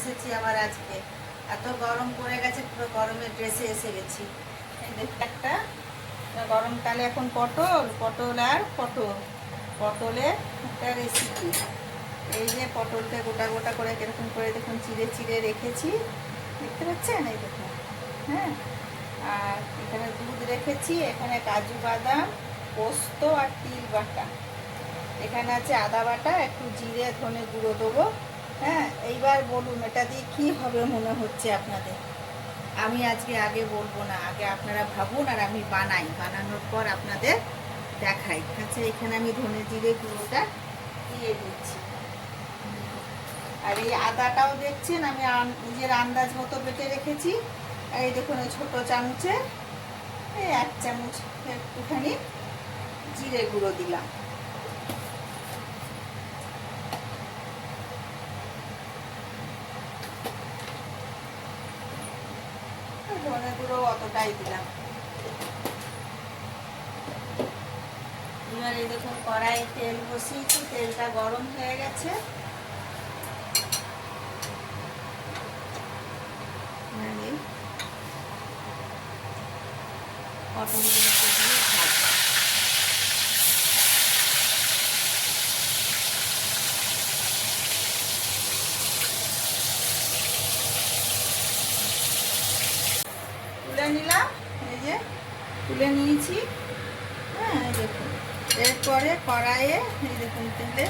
এসেছি আবার আজকে এত গরম পড়ে গেছে, পুরো গরমের ড্রেসে এসে গেছি। একটা গরমকালে এখন পটল আর পটলের একটা রেসিপি। এই যে পটলটা গোটা গোটা করে কিরকম করে দেখুন চিড়ে চিড়ে রেখেছি, দেখতে পাচ্ছেন? এই দেখুন, হ্যাঁ। আর এখানে দুধ রেখেছি, এখানে কাজু বাদাম, পোস্ত আর তিল বাটা, এখানে আছে আদা বাটা, একটু জিরে ধনে গুঁড়ো দেবো। হ্যাঁ, এইবার বলুন এটা দিয়ে কী হবে মনে হচ্ছে আপনাদের? আমি আগে বলবো না, আগে আপনারা ভাবুন আর আমি বানাই, বানানোর পর আপনাদের দেখাই। আচ্ছা, এখানে আমি ধনে জিরে গুঁড়োটা দিয়ে দিচ্ছি। আর এই আদাটাও দেখছেন আমি নিজের আন্দাজ মতো বেটে রেখেছি। আর এই দেখুন এই ছোটো চামচে এই 1 চামচ একটুখানি জিরে গুঁড়ো দিলাম। ধনে গুঁড়ো অতটাই দিলাম। এবার এই দেখুন কড়াই তেল বসিয়েছি, তেলটা গরম হয়ে গেছে। পটলগুলোকে দিয়ে ভাজবো। তুলে নিলাম, এই যে তুলে নিয়েছি। হ্যাঁ, দেখুন এরপরে কড়াইয়ে এই দেখুন তেলে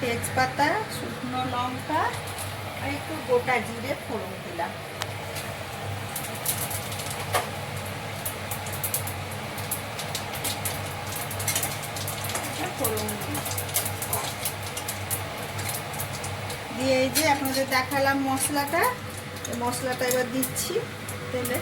তেজপাতা, শুকনো লঙ্কা আর একটু গোটা জিরে ফোড়ন দিলাম। ফোড়ন দিয়ে এই যে আপনাদের দেখালাম মশলাটা, এই মশলাটা এবার দিচ্ছি তেলে।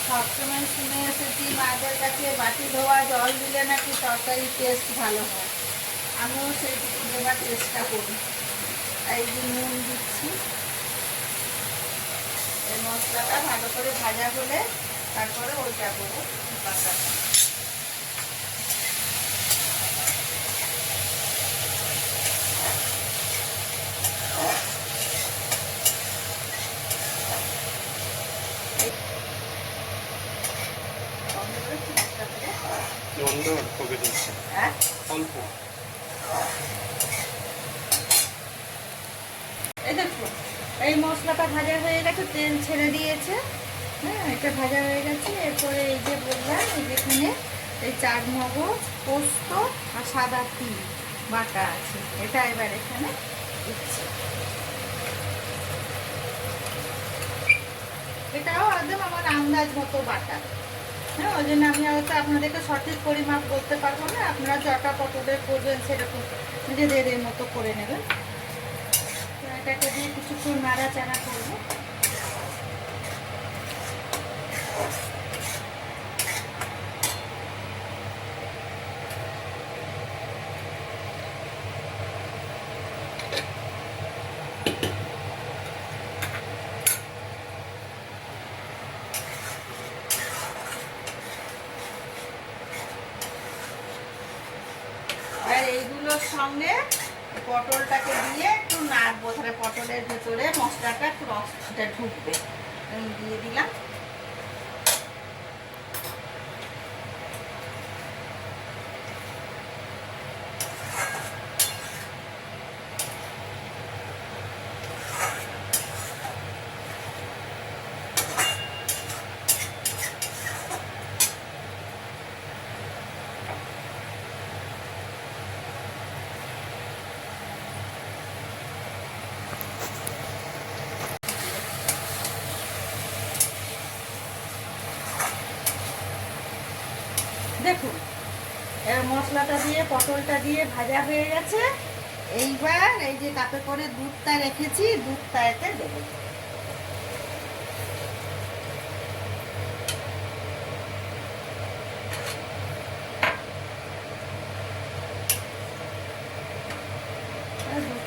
সবসময় শুনে এসেছি মাদের কাছে বাটি ধোয়া জল দিলে নাকি তরকারি টেস্ট ভালো হয়। আমিও সেই দেবার চেষ্টা করি। এই যে নুন দিচ্ছি। এই মশলাটা ভালো করে ভাজা হলে তারপরে ওইটা করবো বাটাটা। অল্প এই দেখুন এই মশলাটা ভাজা হয়ে গেছে, তেল ছেড়ে দিয়েছে। হ্যাঁ, এটা ভাজা হয়ে গেছে। এরপরে এই যে বললাম এই যেখানে এই চারমগজ, পোস্ত আর সাদা তিল বাটা আছে, এটা এবার এখানে দিচ্ছি। এটাও একদম আমার আন্দাজ মতো বাটা। হ্যাঁ, ওই জন্য আমি হয়তো আপনাদেরকে সঠিক পরিমাপ বলতে পারবো না। আপনারা যটা পটলের করবেন সেরকম নিজেদের মতো করে নেবেন। এটাকে দিয়ে কিছুক্ষণ নাড়াচাড়া করবো। আর এইগুলোর সঙ্গে পটলটাকে দিয়ে একটু নাড়বো, তাহলে পটলের ভেতরে মশলাটা একটু রসটা ঢুকবে। আমি দিয়ে দিলাম। দেখুন এর মশলাটা দিয়ে পটলটা দিয়ে ভাজা হয়ে গেছে। এইবার এই যে কাপে করে দুধটা রেখেছি, দুধটা এতে দেবো।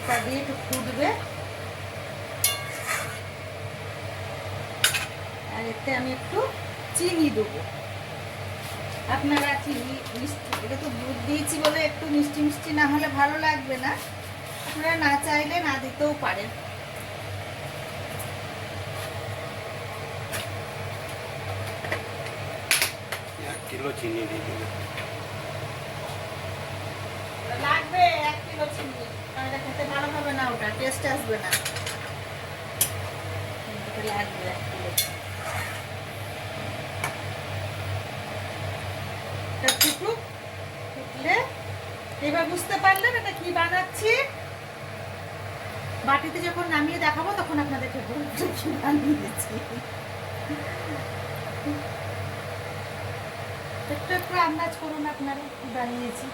টকটা দিয়ে একটু ফুটবে। আর এতে আমি একটু চিনি দেবো। আপনারা চিনি মিষ্টি, এটা তো দুধ দিয়েছি বলে একটু মিষ্টি মিষ্টি না হলে ভালো লাগবে না, আপনারা না চাইলে না দিতেও পারেন। কিলো চিনি দিয়ে দেবে লাগবে 1 কিলো চিনি, কারণ এটা খেতে ভালো হবে না, ওটা টেস্ট আসবে না। লাগবে 1 কিলো। ফুটলে এবার বুঝতে পারলেন এটা কি বানাচ্ছি। বাটিতে যখন নামিয়ে দেখাবো তখন আপনাদেরকে বলবো কি বানিয়েছি। একটু একটু আন্দাজ করুন আপনারা কি বানিয়েছি।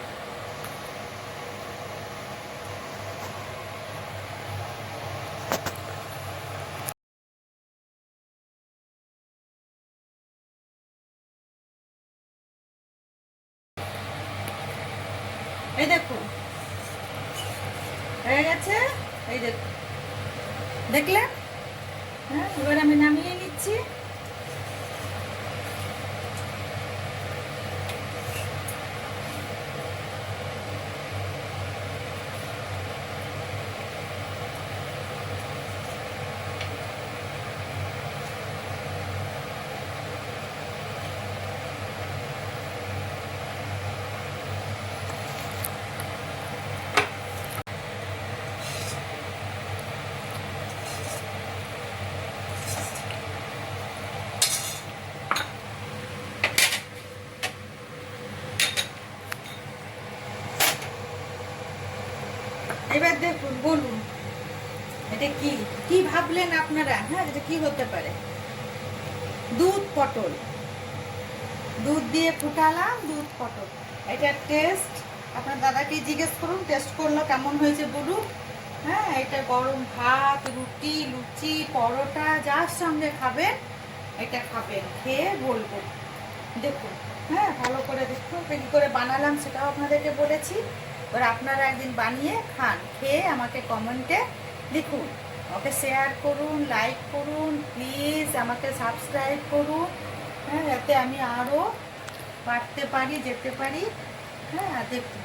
এই দেখুন হয়ে গেছে, এই দেখুন দেখলেন। হ্যাঁ, এবার আমি নামিয়ে নিচ্ছি। এবার দেখুন, বলুন এটা কি কি ভাবলেন আপনারা? হ্যাঁ, এটা কি হতে পারে? দুধ পটল, দুধ দিয়ে ফুটালাম, দুধ পটল। এটা টেস্ট আপনার দাদাকে জিজ্ঞেস করুন, টেস্ট করলো কেমন হয়েছে বলুন। হ্যাঁ, এটা গরম ভাত, রুটি, লুচি, পরোটা যার সঙ্গে খাবেন এটা খাবেন, খেয়ে বলবেন। দেখুন, হ্যাঁ ভালো করে দেখুন কী করে বানালাম সেটাও আপনাদেরকে বলেছি। এবার আপনারা একদিন বানিয়ে খান, খেয়ে আমাকে কমেন্টে লিখুন। ওকে শেয়ার করুন, লাইক করুন, প্লিজ আমাকে সাবস্ক্রাইব করুন। হ্যাঁ, যাতে আমি আরও বাড়তে পারি, যেতে পারি। হ্যাঁ, দেখুন,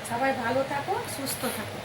সবাই ভালো থাকুন, সুস্থ থাকুন।